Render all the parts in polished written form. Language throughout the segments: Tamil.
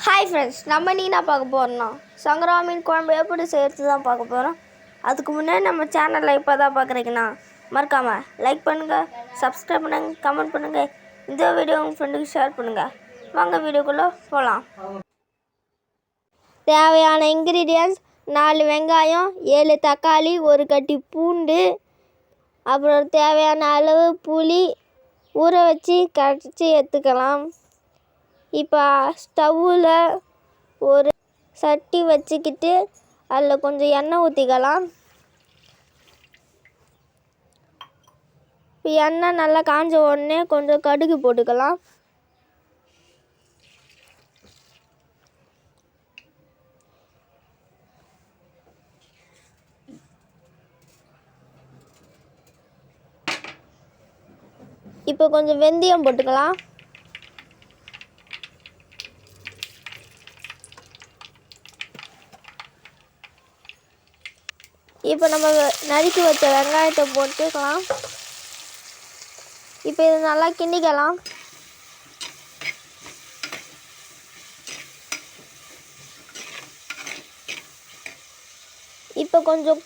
ஹாய் ஃப்ரெண்ட்ஸ், நம்ம இன்றைக்கி என்ன பார்க்க போகிறோம்னா சங்கரா மீன் குழம்பு எப்படி செய்கிறது தான் பார்க்க போகிறோம். அதுக்கு முன்னாடி நம்ம சேனலில் இப்போ தான் பார்க்குறீங்கன்னா மறக்காமல் லைக் பண்ணுங்கள், சப்ஸ்கிரைப் பண்ணுங்கள், கமெண்ட் பண்ணுங்கள். இந்த வீடியோ உங்கள் ஃப்ரெண்டுக்கு ஷேர் பண்ணுங்கள். வாங்க வீடியோக்குள்ளே போகலாம். தேவையான இன்க்ரீடியன்ட்ஸ் 4 வெங்காயம், 7 தக்காளி, 1 கட்டி பூண்டு, அப்புறம் தேவையான அளவு புளி ஊற வச்சு கரைச்சி எடுத்துக்கலாம். இப்போ ஸ்டவ்வில் ஒரு சட்டி வச்சுக்கிட்டு அதில் கொஞ்சம் எண்ணெய் ஊற்றிக்கலாம். இப்போ எண்ணெய் நல்லா காஞ்ச உடனே கொஞ்சம் கடுகு போட்டுக்கலாம். இப்போ கொஞ்சம் வெந்தயம் போட்டுக்கலாம். இப்போ நம்ம நறுக்கி வச்ச வெங்காயத்தை போட்டுக்கலாம். இப்போ இதை நல்லா கிண்டிக்கலாம். இப்போ கொஞ்சம்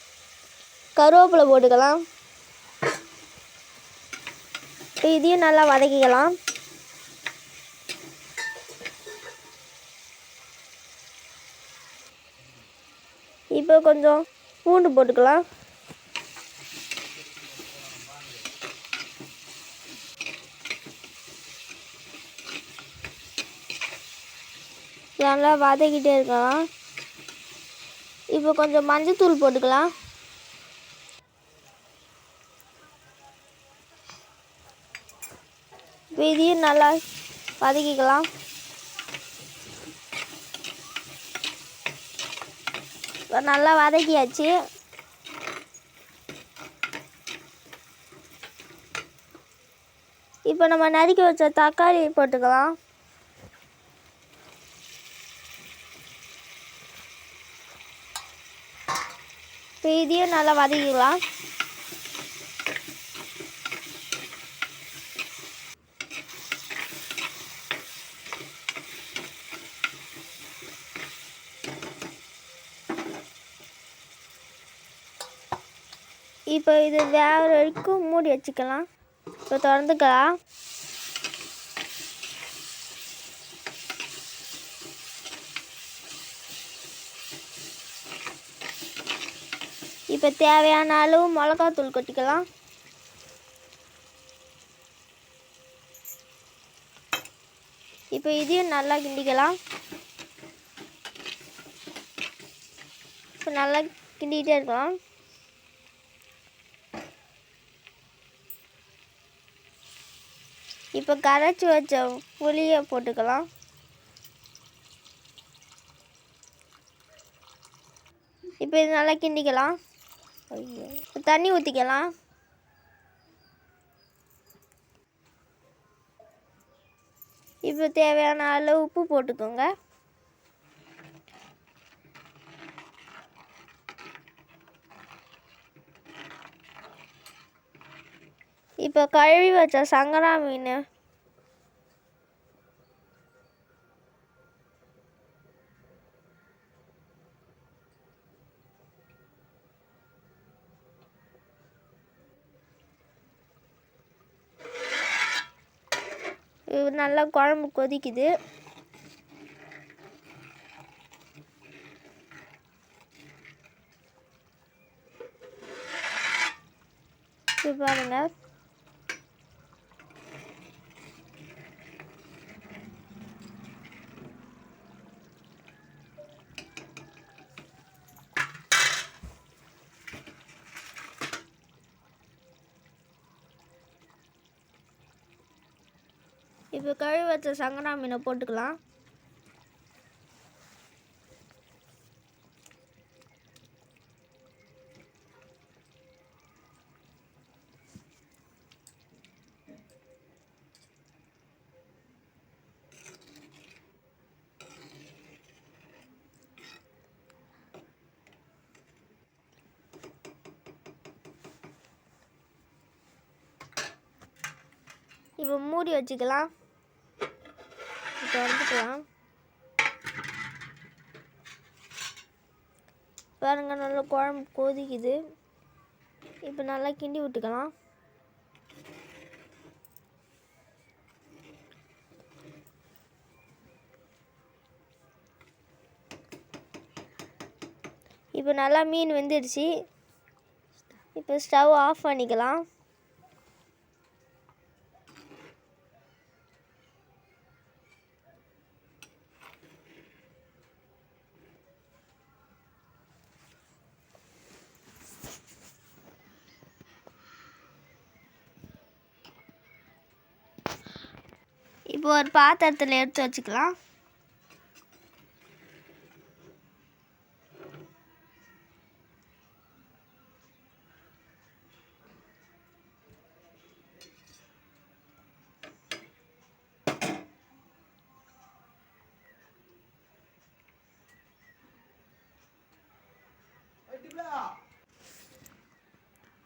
கருவேப்பிலை போட்டுக்கலாம். இப்போ இதையும் நல்லா வதக்கிக்கலாம். இப்போ கொஞ்சம் பூண்டு போட்டுக்கலாம். நல்லா வதக்கிட்டே இருக்கலாம். இப்போ கொஞ்சம் மஞ்சத்தூள் போட்டுக்கலாம். இதையும் நல்லா வதக்கிக்கலாம். நல்லா வதக்கியாச்சு. இப்போ நம்ம நறுக்கி வச்ச தக்காளி போட்டுக்கலாம். இப்போ இதையும் நல்லா வதக்கிக்கலாம். இப்போ இது வேகிற வரைக்கும் மூடி வச்சுக்கலாம். இப்போ திறந்துக்கலாம். இப்போ தேவையான அளவு மிளகாத்தூள் கொட்டிக்கலாம். இப்போ இதையும் நல்லா கிண்டிக்கலாம். இப்போ நல்லா கிண்டிகிட்டே இருக்கலாம். இப்போ கரைச்சி வச்ச புளியை போட்டுக்கலாம். இப்போ இது நல்லா கிண்டிக்கலாம். தண்ணி ஊற்றிக்கலாம். இப்போ தேவையான அளவு உப்பு போட்டுக்கோங்க. இப்போ கழுவி வச்ச சங்கரா மீன் நல்லா குழம்பு கொதிக்குது. பாருங்க, இப்போ கழுவி வச்ச சங்கரா மீனை போட்டுக்கலாம். இப்போ மூடி வச்சுக்கலாம். திறந்துக்கலாம். பாருங்க நல்லா குழம்பு கொதிக்குது. இப்போ நல்லா கிண்டி விட்டுக்கலாம். இப்போ நல்லா மீன் வெந்துடுச்சு. இப்போ ஸ்டவ் ஆஃப் பண்ணிக்கலாம். இப்போ ஒரு பாத்திரத்தில் எடுத்து வச்சுக்கலாம்.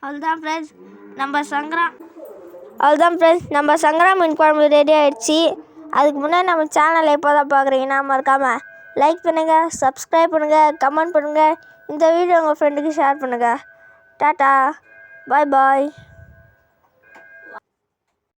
அவ்வளோதான் ஃப்ரெண்ட்ஸ், நம்ம சங்கரா மீன் குழம்பு ரெடி ஆகிடுச்சு. அதுக்கு முன்னாடி நம்ம சேனலை இப்போ தான் பார்க்குறீங்கன்னா மறக்காமல் லைக் பண்ணுங்கள், சப்ஸ்கிரைப் பண்ணுங்கள், கமெண்ட் பண்ணுங்கள். இந்த வீடியோ உங்கள் ஃப்ரெண்டுக்கு ஷேர் பண்ணுங்கள். டாட்டா, பாய் பாய்.